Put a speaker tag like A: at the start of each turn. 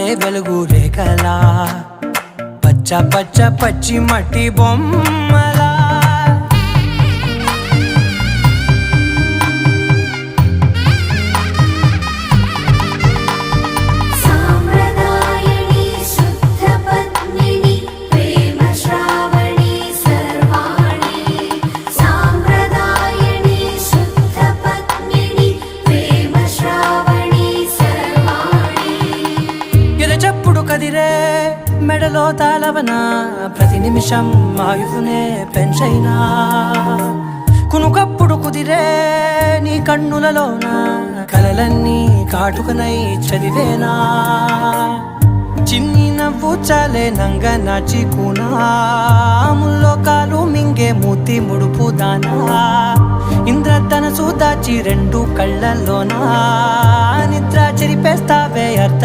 A: జారే వెలుగు రేఖలా పచ్చ పచ్చ పచ్చి మట్టి బొమ్మలా చెప్పుడు కదిరే మెడలో తాళవన ప్రతి నిమిషం ఆయుధునే పెంచైనా కునుకప్పుడు కుదిరే నీ కన్నులలోన కలలన్నీ కాటుకనై చదివేనా చిన్ని నవ్వు చాలే నంగ నాచి కూనాముల్లో కాలు మింగే మూతి ముడుపు దానా ఇంద్రధనసు దాచి రెండు కళ్ళల్లోనా నిద్ర చెరిపేస్తావే అర్థ